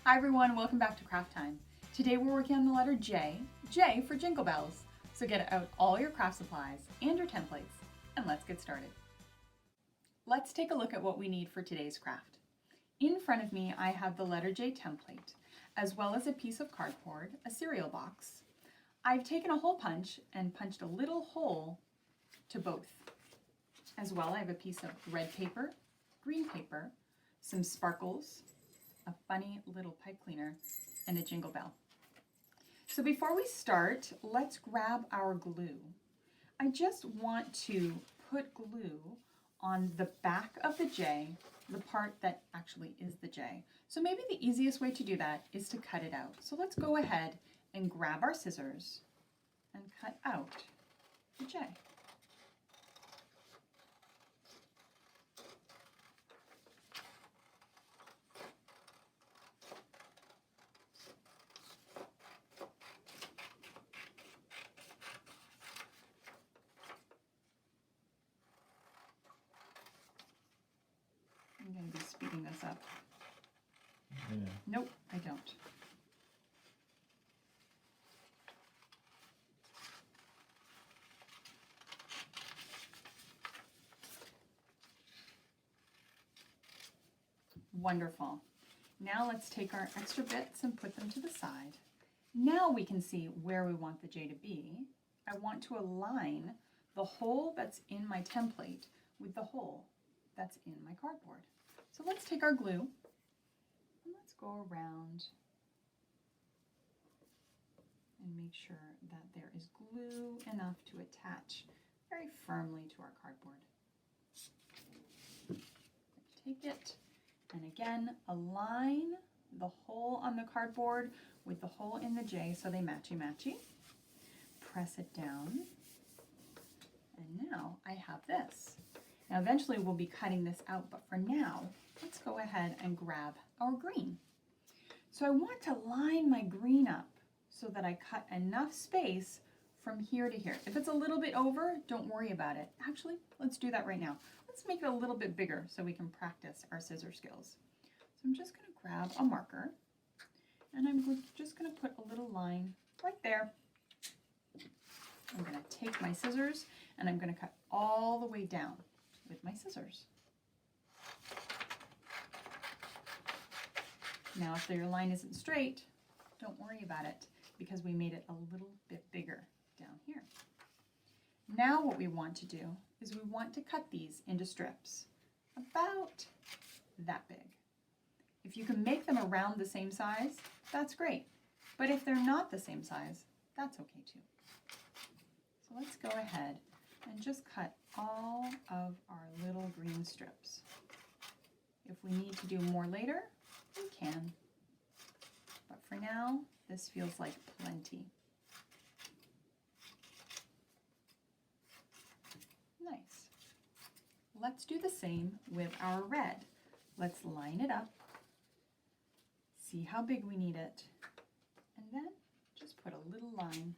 Hi everyone, welcome back to Craft Time. Today we're working on the letter J, J for Jingle Bells. So get out all your craft supplies and your templates, and let's get started. Let's take a look at what we need for today's craft. In front of me I have the letter J template, as well as a piece of cardboard, a cereal box. I've taken a hole punch and punched a little hole to both. As well, I have a piece of red paper, green paper, some sparkles, a funny little pipe cleaner, and a jingle bell. So before we start, let's grab our glue. I just want to put glue on the back of the J, the part that actually is the J. So maybe the easiest way to do that is to cut it out. So let's go ahead and grab our scissors and cut out the J. I'm going to be speeding this up. Yeah. Nope, I don't. Wonderful. Now let's take our extra bits and put them to the side. Now we can see where we want the J to be. I want to align the hole that's in my template with the hole that's in my cardboard. So let's take our glue and let's go around and make sure that there is glue enough to attach very firmly to our cardboard. Take it and again align the hole on the cardboard with the hole in the J so they matchy-matchy. Press it down and now I have this. Now eventually we'll be cutting this out, but for now let's go ahead and grab our green. So I want to line my green up so that I cut enough space from here to here. If it's a little bit over, don't worry about it. Actually, let's do that right now. Let's make it a little bit bigger so we can practice our scissor skills. So I'm just going to grab a marker and I'm just going to put a little line right there. I'm going to take my scissors and I'm going to cut all the way down with my scissors. Now if your line isn't straight, don't worry about it because we made it a little bit bigger down here. Now what we want to do is we want to cut these into strips about that big. If you can make them around the same size, that's great. But if they're not the same size, that's okay too. So let's go ahead and just cut all of our little green strips. If we need to do more later, we can. But for now, this feels like plenty. Nice. Let's do the same with our red. Let's line it up, see how big we need it, and then just put a little line.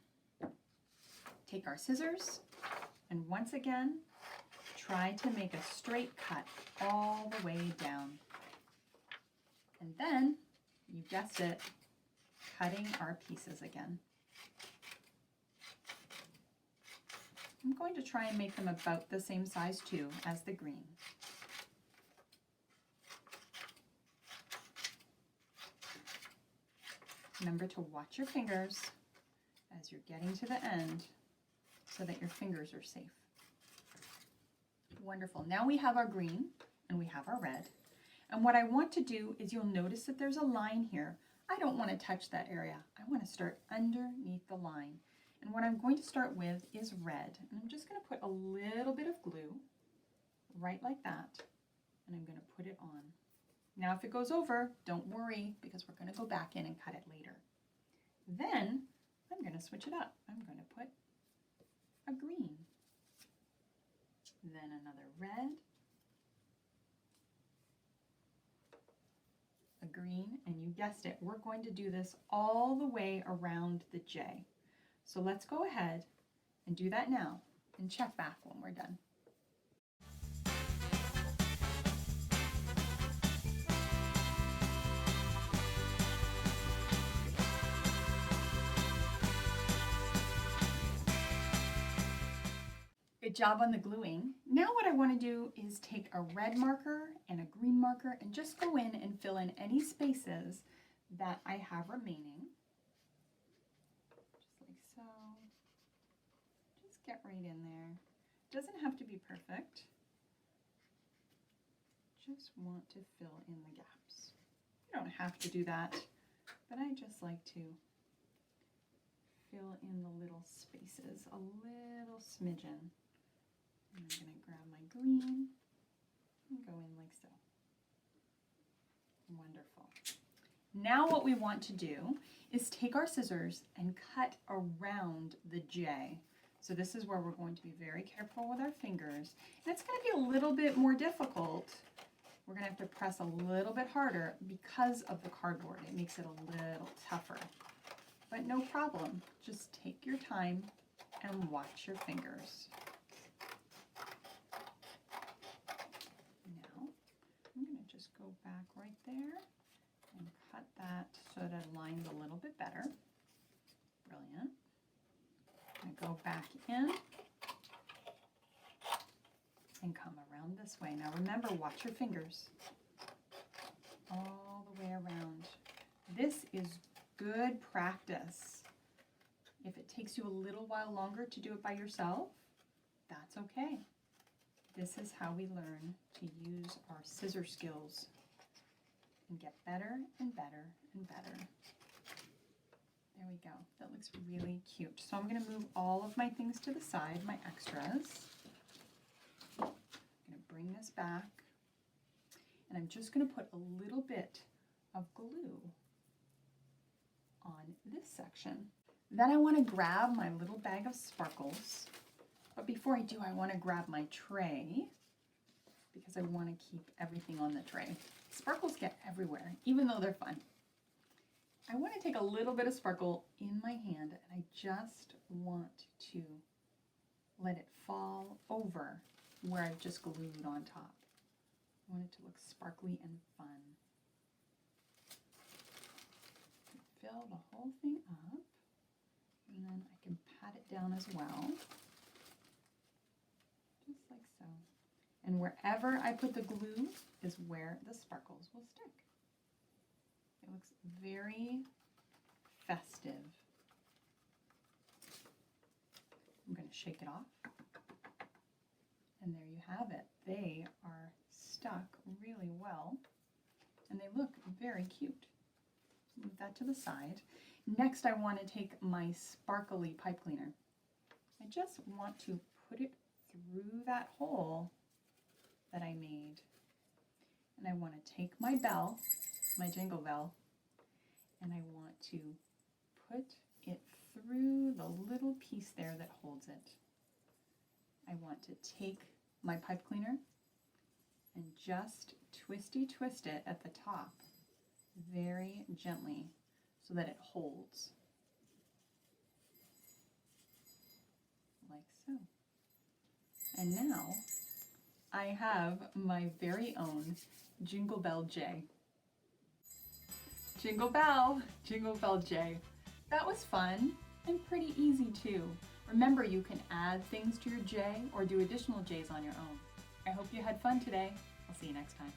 Take our scissors, and once again, try to make a straight cut all the way down. And then, you guessed it, cutting our pieces again. I'm going to try and make them about the same size too as the green. Remember to watch your fingers as you're getting to the end so that your fingers are safe. Wonderful. Now we have our green and we have our red. And what I want to do is you'll notice that there's a line here. I don't want to touch that area. I want to start underneath the line. And what I'm going to start with is red. And I'm just going to put a little bit of glue right like that. And I'm going to put it on. Now if it goes over, don't worry because we're going to go back in and cut it later. Then I'm going to switch it up. I'm going to put a green. Then another red. A green, and you guessed it, we're going to do this all the way around the J. So let's go ahead and do that now and check back when we're done. Good job on the gluing. Now what I want to do is take a red marker and a green marker and just go in and fill in any spaces that I have remaining. Just like so. Just get right in there. Doesn't have to be perfect. Just want to fill in the gaps. You don't have to do that, but I just like to fill in the little spaces, a little smidgen. I'm going to grab my green and go in like so. Wonderful. Now what we want to do is take our scissors and cut around the J. So this is where we're going to be very careful with our fingers. And it's going to be a little bit more difficult. We're going to have to press a little bit harder because of the cardboard. It makes it a little tougher. But no problem. Just take your time and watch your fingers. Now, I'm going to just go back right there and cut that so that it lines a little bit better. Brilliant. I'm going to go back in and come around this way. Now remember, watch your fingers all the way around. This is good practice. If it takes you a little while longer to do it by yourself, that's okay. This is how we learn to use our scissor skills and get better and better and better. There we go. That looks really cute. So I'm going to move all of my things to the side, my extras. I'm going to bring this back, and I'm just going to put a little bit of glue on this section. Then I want to grab my little bag of sparkles. But before I do, I want to grab my tray because I want to keep everything on the tray. Sparkles get everywhere, even though they're fun. I want to take a little bit of sparkle in my hand, and I just want to let it fall over where I've just glued on top. I want it to look sparkly and fun. Fill the whole thing up, and then I can pat it down as well, just like so. And wherever I put the glue is where the sparkles will stick. It looks very festive. I'm going to shake it off. And there you have it. They are stuck really well, and they look very cute. Move that to the side. Next, I want to take my sparkly pipe cleaner. I just want to put it through that hole that I made. And I want to take my bell, my jingle bell, and I want to put it through the little piece there that holds it. I want to take my pipe cleaner and just twisty twist it at the top very gently so that it holds. Like so. And now I have my very own Jingle Bell J. Jingle Bell J. That was fun and pretty easy too. Remember, you can add things to your J or do additional J's on your own. I hope you had fun today. I'll see you next time.